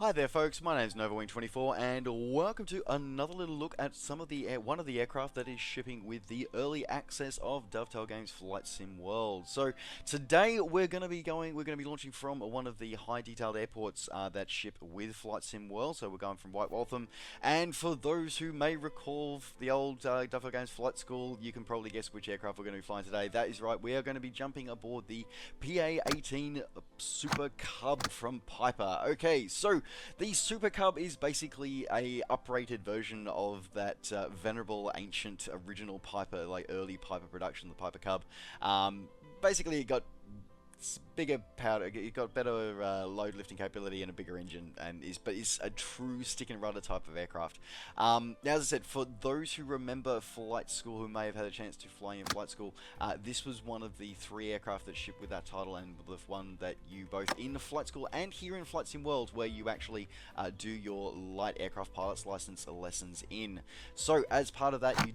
Hi there folks, my name is NovaWing24 and welcome to another little look at some of the one of the aircraft that is shipping with the early access of Dovetail Games Flight Sim World. So today we're going to be launching from one of the high detailed airports that ship with Flight Sim World. So we're going from Waltham, and for those who may recall the old Dovetail Games Flight School, you can probably guess which aircraft we're going to be flying today. That is right, we are going to be jumping aboard the PA-18 SuperCub from Piper. Okay, so the SuperCub is basically a uprated version of that venerable, ancient, original Piper, like early Piper production, the Piper Cub. Basically, it got bigger powder, it got better load lifting capability and a bigger engine, but it's a true stick and rudder type of aircraft. Now, as I said, for those who remember flight school, who may have had a chance to fly in flight school, this was one of the 3 aircraft that shipped with that title, and the one that you both in flight school and here in Flight Sim World, where you actually do your light aircraft pilot's license lessons in. So as part of that, you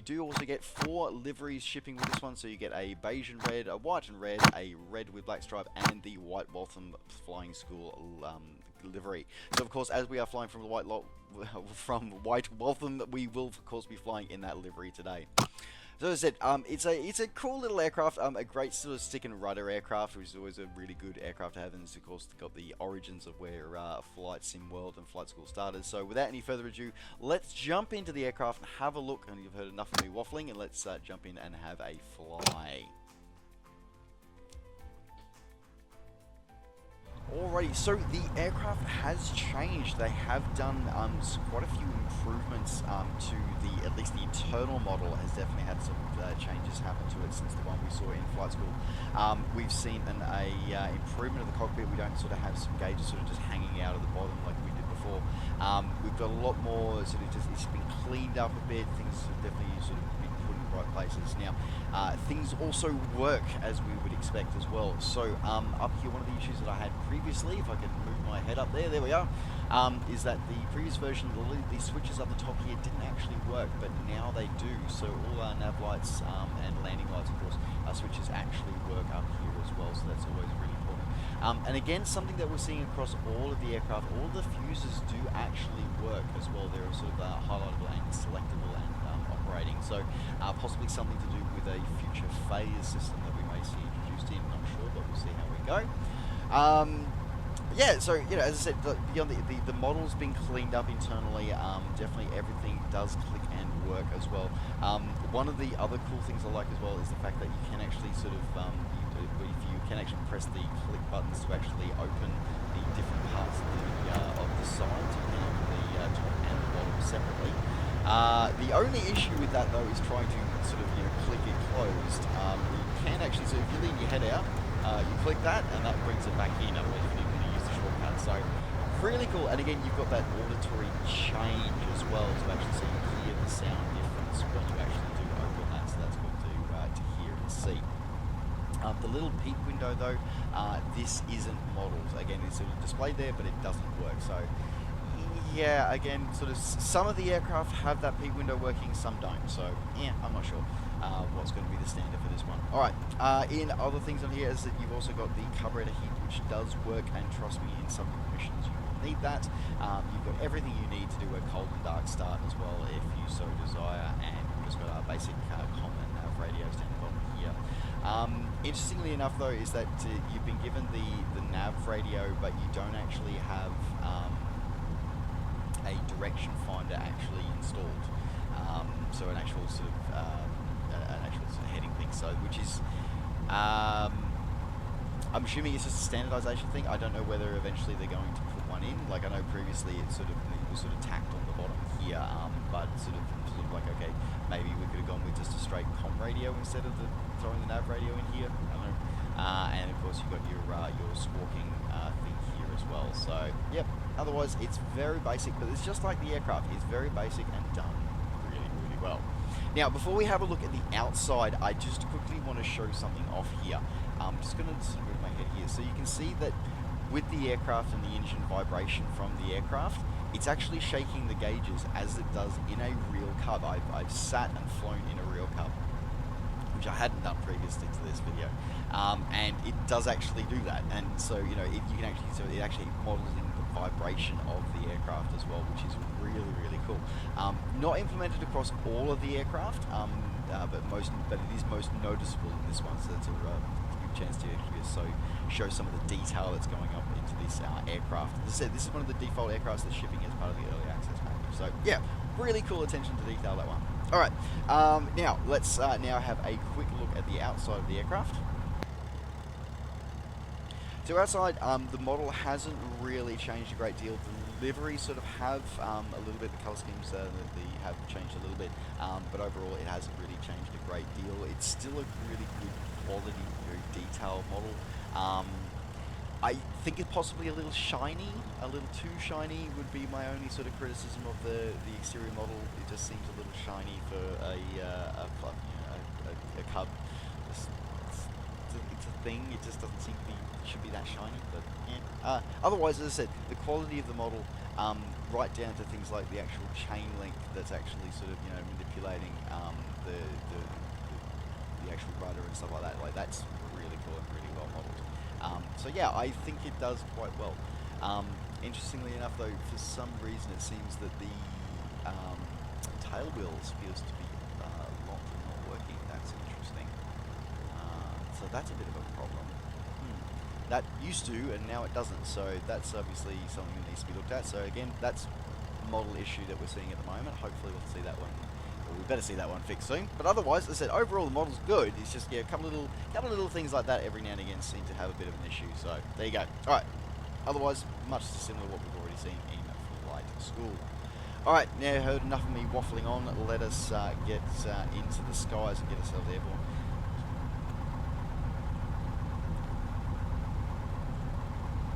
do also get 4 liveries shipping with this one. So you get a beige and red, a white and red, a red with black stripe, and the white Waltham flying school livery. So of course, as we are flying from the white Waltham, we will of course be flying in that livery today. So as I said, it's a cool little aircraft, a great sort of stick and rudder aircraft, which is always a really good aircraft to have, and it's of course got the origins of where Flight Sim World and Flight School started. So without any further ado, let's jump into the aircraft and have a look. And you've heard enough of me waffling, and let's jump in and have a fly. Alrighty, so the aircraft has changed. They have done quite a few improvements to at least the internal model has definitely had some changes happen to it since the one we saw in flight school. We've seen an improvement of the cockpit. We don't sort of have some gauges sort of just hanging out of the bottom like we did before. We've got a lot more sort of it's been cleaned up a bit. Things have definitely sort of been put in the right places. Now, things also work as we would expect as well. So up here, one of the issues that I had previously, if I can move my head up there we are, is that the previous version, the switches up the top here didn't actually work, but now they do. So all our nav lights and landing lights, of course, switches actually work up here as well, so that's always really important. And again, something that we're seeing across all of the aircraft, all the fuses do actually work as well. They're sort of highlightable and selectable and operating, so possibly something to do with a future phase system that we may see introduced in, not sure, but we'll see how we go. Yeah, so, you know, as I said, beyond the model's been cleaned up internally. Definitely everything does click and work as well. One of the other cool things I like as well is the fact that you can actually sort of, if you can actually press the click buttons to actually open the different parts of the sides, you can open the top and the bottom separately. The only issue with that though is trying to sort of, you know, click it closed. You can actually, so if you lean your head out, you click that and that brings it back in, otherwise you need to use the shortcut. So really cool, and again you've got that auditory change as well to actually so you hear the sound difference when you actually do open that, so that's good to hear and see. The little peek window though, this isn't modeled. Again, it's sort of displayed there, but it doesn't work. So yeah, again, sort of some of the aircraft have that peek window working, some don't. So yeah, I'm not sure what's going to be the standard for this one. Alright, in other things on here is that you've also got the carburetor heat, which does work, and trust me, in some missions you will need that. You've got everything you need to do a cold and dark start as well, if you so desire, and we've just got our basic common nav radio standing bottom here. Interestingly enough though, is that you've been given the nav radio, but you don't actually have a direction finder actually installed. So an actual sort of heading thing. So which is I'm assuming it's just a standardization thing. I don't know whether eventually they're going to put one in. Like I know previously it was sort of tacked on the bottom here, but sort of like, okay, maybe we could have gone with just a straight comm radio instead of throwing the nav radio in here. I don't know. And of course you've got your squawking thing here as well. So yep. Otherwise it's very basic, but it's just like the aircraft. It's very basic and done really, really well. Now, before we have a look at the outside, I just quickly want to show something off here. I'm just going to move my head here. So you can see that with the aircraft and the engine vibration from the aircraft, it's actually shaking the gauges as it does in a real Cub. I've sat and flown in a real Cub. which I hadn't done previously to this video, and it does actually do that. And so you know, you can actually, so it actually models in the vibration of the aircraft as well, which is really cool. Not implemented across all of the aircraft, but it is most noticeable in this one. So it's a good chance to actually show some of the detail that's going up into this aircraft. As I said, this is one of the default aircrafts that's shipping as part of the early access package. So yeah, really cool attention to detail, that one. All right, now let's now have a quick look at the outside of the aircraft. So outside, the model hasn't really changed a great deal. The liveries sort of have a little bit, the colour schemes have changed a little bit, but overall it hasn't really changed a great deal. It's still a really good quality, very detailed model. I think it's possibly a little shiny, a little too shiny would be my only sort of criticism of the exterior model. It just seems a little shiny for a Cub. It's a thing. It just doesn't seem to be should be that shiny. But yeah. Otherwise, as I said, the quality of the model, right down to things like the actual chain link that's actually sort of manipulating the actual rudder and stuff like that. Like that's really cool and really well modeled. So yeah, I think it does quite well. Interestingly enough though, for some reason it seems that the tail wheels feels to be locked and not working. That's interesting. So that's a bit of a problem. That used to, and now it doesn't, so that's obviously something that needs to be looked at. So again, that's a model issue that we're seeing at the moment. Hopefully we'll see that one. We better see that one fixed soon. But otherwise, as I said, overall the model's good. It's just, yeah, a couple of little things like that every now and again seem to have a bit of an issue. So there you go. All right. Otherwise, much similar to what we've already seen in Flight School. All right. Now heard enough of me waffling on. Let us get into the skies and get ourselves airborne.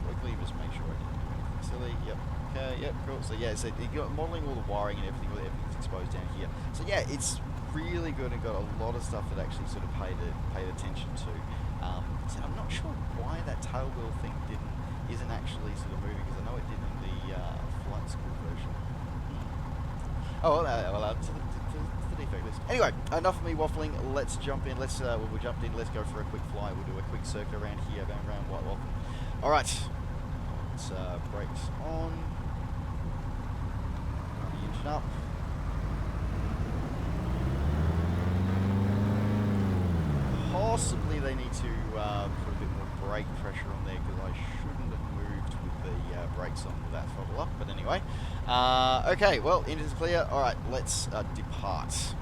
Quickly, just make sure I didn't do anything silly. Yep. Okay. Yep. Cool. So yeah, so you got modeling all the wiring and everything. Everything's exposed down here. So yeah, it's really good and got a lot of stuff that actually sort of paid attention to. So I'm not sure why that tail wheel thing isn't actually sort of moving, because I know it did in the Flight School version. Oh well, to the defect list. Anyway, enough of me waffling. Let's jump in. Let's we jumped in. Let's go for a quick fly. We'll do a quick circle around here, going around Waltham. All right. Let's brakes on. The engine up. Possibly they need to put a bit more brake pressure on there, because I shouldn't have moved with the brakes on with that throttle up. But anyway, okay. Well, engine's clear. All right, let's depart.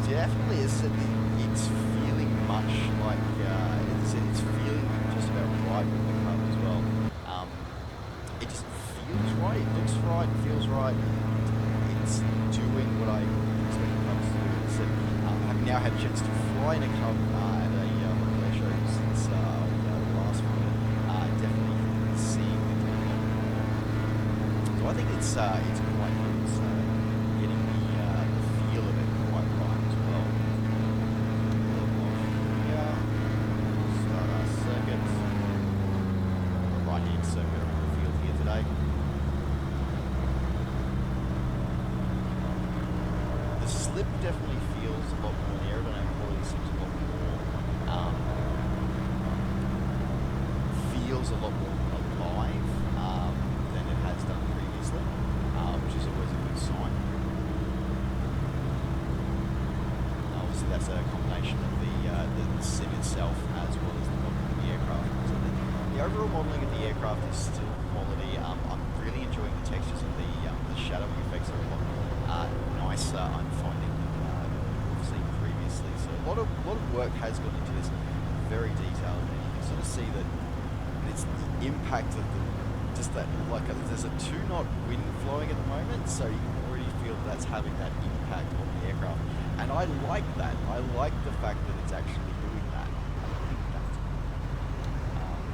Definitely, it's feeling much like it's feeling just about right with the car as well. It just feels right, it looks right, it feels right. It's doing what I expect the cars to do. So, I've now had a chance to fly in a Cub at a holiday show since last one. Definitely seeing the difference. So I think it's quite good. It's getting the feel of it quite right as well. Start our circuit. Right-hand circuit around the field here today. The slip definitely feels a lot more, the aerodynamic quality seems a lot more, feels a lot more alive than it has done previously, which is always a good sign. Obviously that's a combination of the sim itself as well as the modelling of the aircraft. So the overall modelling of the aircraft is still quality. I'm really enjoying the textures of the shadowing effects are a lot nicer, I'm finding, than we've seen previously. So a lot of work has gone into this, very detailed, and you can sort of see that it's the impact of just that, like there's a 2-knot wind flowing at the moment, so you can already feel that's having that impact on the aircraft. And I like that. I like the fact that it's actually doing that. I think that's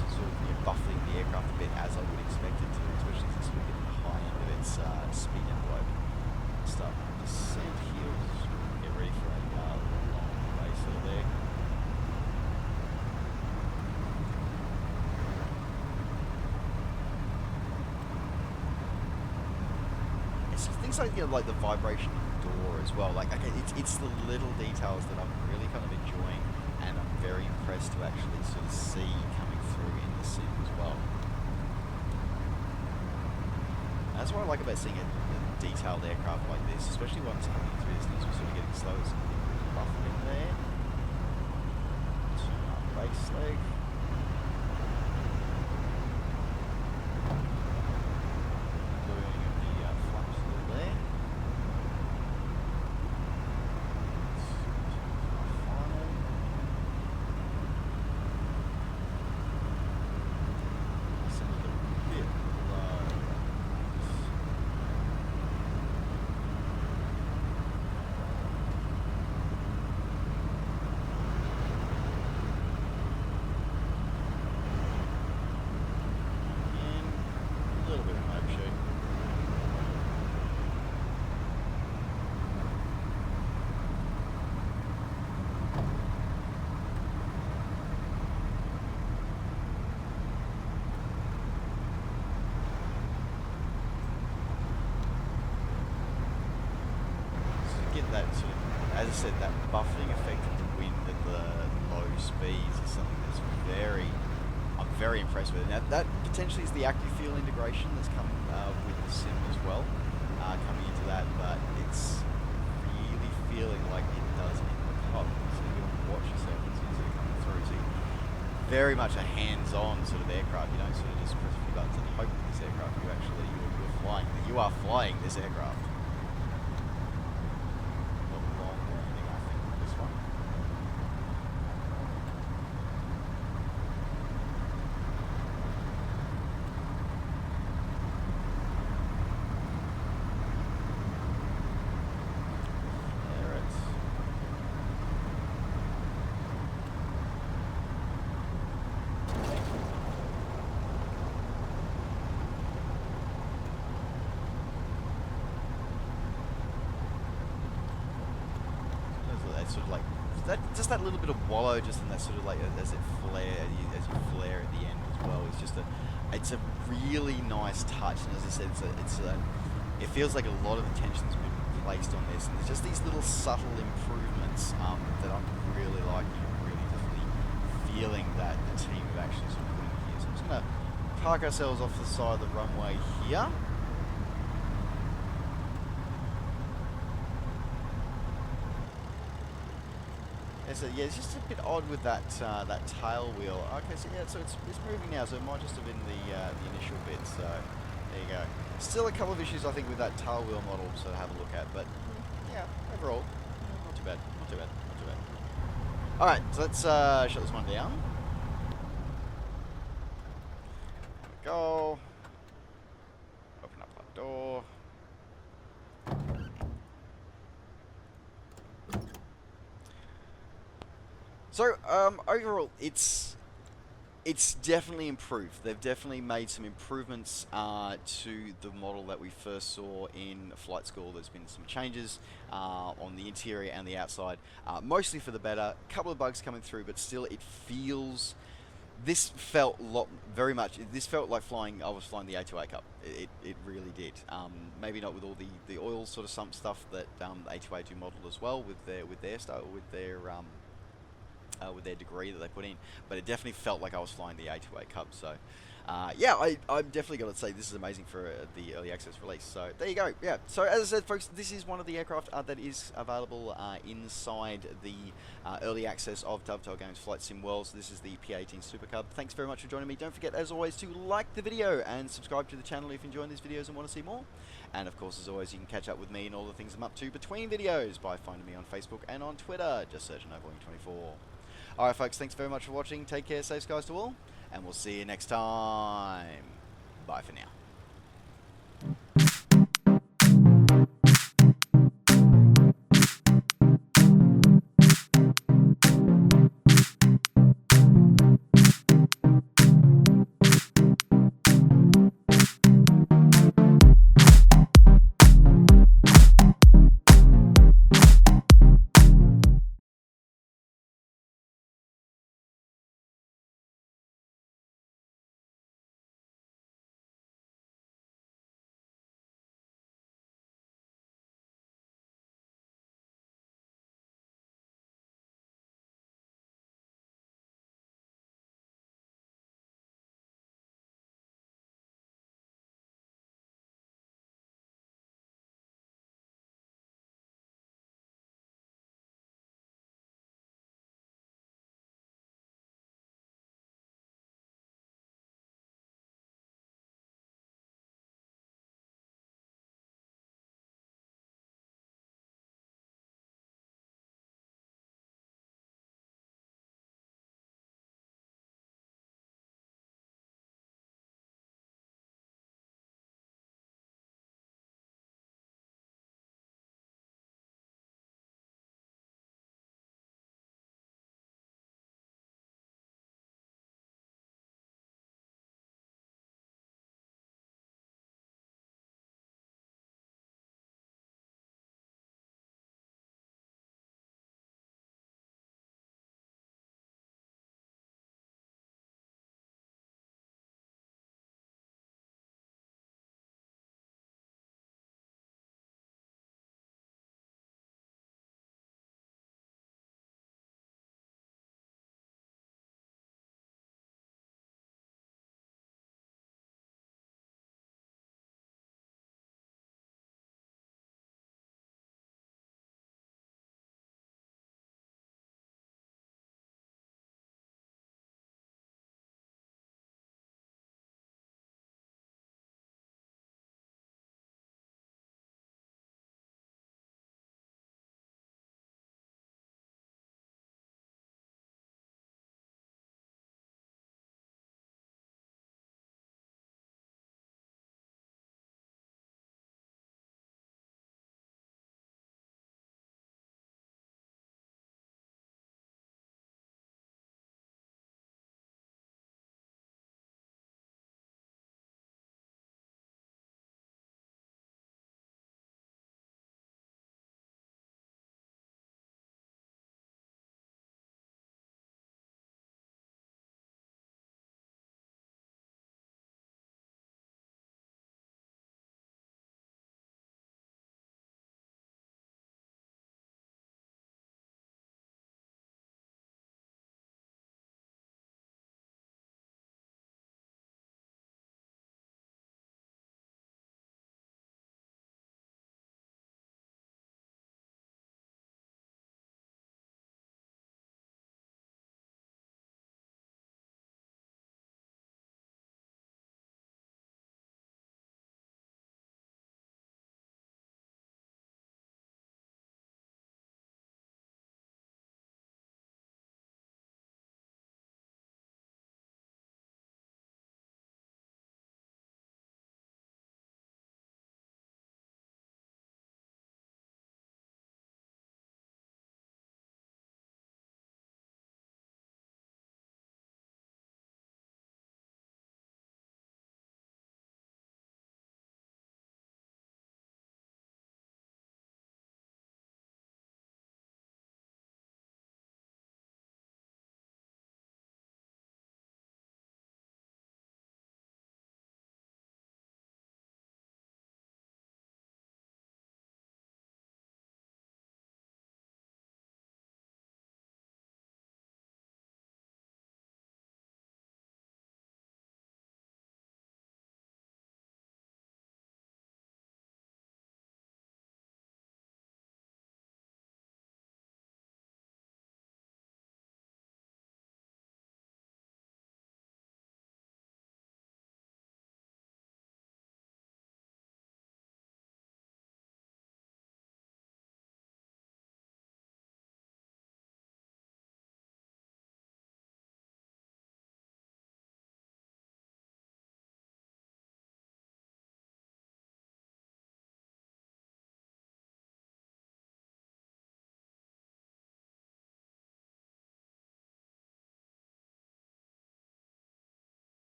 it's sort of buffering the aircraft a bit, as I would expect it to, especially since we're getting the high end of its speed envelope. Start descent here. Get ready for a long base hill there. it's things like, you know, like the vibration of the door as well. Like, okay, it's the little details that I'm really kind of enjoying, and I'm very impressed to actually sort of see coming through in the sim as well. That's what I like about seeing a detailed aircraft like this, especially once coming through this, things are sort of getting slow. It's buffer in there. Turn up base leg. Ballooning of the flaps a little there. Final. Send it a bit low. Get that sort of, as I said, that buffering effect of the wind at the low speeds is something that's I'm very impressed with. Now that potentially is the active fuel integration that's come with the sim as well, coming into that, but it's really feeling like it does in the cup. So you can watch yourself as it's coming through. So very much a hands-on sort of aircraft. You don't sort of just press a few buttons and hope with this aircraft. You're flying. You are flying this aircraft. Sort of like that, just that little bit of wallow, just in that sort of like as you flare at the end as well. It's a really nice touch, and as I said, it feels like a lot of attention's been placed on this, and there's just these little subtle improvements that I'm really liking. I'm really definitely feeling that the team have actually sort of put in here. So I'm just gonna park ourselves off the side of the runway here. So yeah, it's just a bit odd with that that tail wheel. Okay, so yeah, so it's moving now, so it might just have been the initial bit. So there you go. Still a couple of issues I think with that tail wheel model to have a look at, but yeah, overall, not too bad, not too bad, not too bad. All right, so let's shut this one down. There we go. Open up that door. So, overall, it's definitely improved. They've definitely made some improvements to the model that we first saw in flight school. There's been some changes on the interior and the outside, mostly for the better. A couple of bugs coming through, but still, this felt very much. This felt like I was flying the A2A Cup. It really did. Maybe not with all the oil sort of sump stuff that the A2A2 model as well with their style, with their degree that they put in, but it definitely felt like I was flying the A2A Cub. So yeah, I'm definitely got to say this is amazing for the early access release. So there you go. Yeah, so as I said, folks, this is one of the aircraft that is available inside the early access of Dovetail Games Flight Sim World. So this is the PA-18 SuperCub. Thanks very much for joining me. Don't forget, as always, to like the video and subscribe to the channel if you're enjoying these videos and want to see more. And of course, as always, you can catch up with me and all the things I'm up to between videos by finding me on Facebook and on Twitter. Just search Winningen-Koblenz. Alright folks, thanks very much for watching. Take care, safe skies to all, and we'll see you next time. Bye for now.